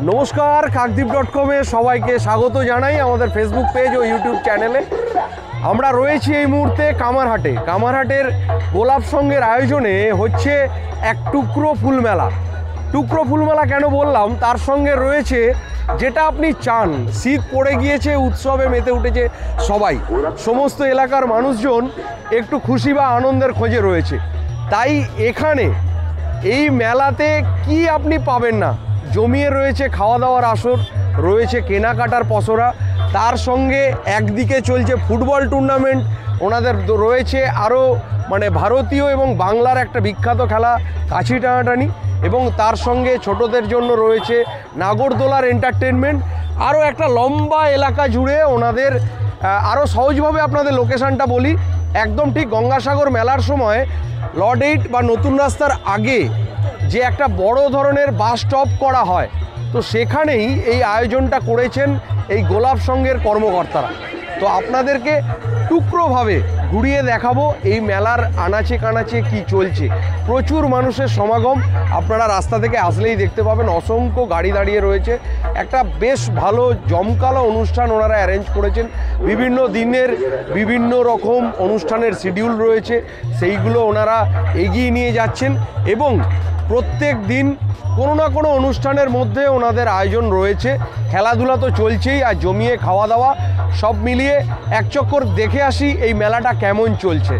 নমস্কার, কাকদ্বীপ.com-এ সবাইকে স্বাগত জানাই আমাদের ফেসবুক পেজ ও ইউটিউব চ্যানেলে। আমরা রয়েছি এই মুহূর্তে কামারহাটে। কামারহাটের গোলাপ সংঘের আয়োজনে হচ্ছে এক টুকরো ফুলমেলা। টুকরো ফুলমেলা কেন বললাম, তার সঙ্গে রয়েছে যেটা আপনি চান। শীত পড়ে গিয়েছে, উৎসবে মেতে উঠেছে সবাই, সমস্ত এলাকার মানুষজন একটু খুশি বা আনন্দের খোঁজে রয়েছে। তাই এখানে এই মেলাতে কি আপনি পাবেন না, জমিয়ে রয়েছে খাওয়া দাওয়ার আসর, রয়েছে কেনাকাটার পসরা, তার সঙ্গে একদিকে চলছে ফুটবল টুর্নামেন্ট, ওনাদের রয়েছে আরও ভারতীয় এবং বাংলার একটা বিখ্যাত খেলা কাছি টানাটানি, এবং তার সঙ্গে ছোটদের জন্য রয়েছে নাগরদোলার এন্টারটেনমেন্ট। আরও একটা লম্বা এলাকা জুড়ে ওনাদের আরও সহজভাবে আপনাদের লোকেশানটা বলি, একদম ঠিক গঙ্গাসাগর মেলার সময় লর্ড 8 বা নতুন রাস্তার আগে যে একটা বড় ধরনের বাস স্টপ করা হয়, তো সেখানেই এই আয়োজনটা করেছেন এই গোলাপ সংঘের কর্মকর্তারা। তো আপনাদেরকে টুকরোভাবে ঘুরিয়ে দেখাবো এই মেলার আনাচে কানাচে কি চলছে। প্রচুর মানুষের সমাগম, আপনারা রাস্তা থেকে আসলেই দেখতে পাবেন, অসংখ্য গাড়ি দাঁড়িয়ে রয়েছে। একটা বেশ ভালো জমকালো অনুষ্ঠান ওনারা অ্যারেঞ্জ করেছেন। বিভিন্ন দিনের বিভিন্ন রকম অনুষ্ঠানের শিডিউল রয়েছে, সেইগুলো ওনারা এগিয়ে নিয়ে যাচ্ছেন, এবং প্রত্যেক দিন কোনো না কোনো অনুষ্ঠানের মধ্যে ওনাদের আয়োজন রয়েছে। খেলাধুলা তো চলছেই, আর জমিয়ে খাওয়া দাওয়া, সব মিলিয়ে এক চক্কর দেখে আসি এই মেলাটা কেমন চলছে।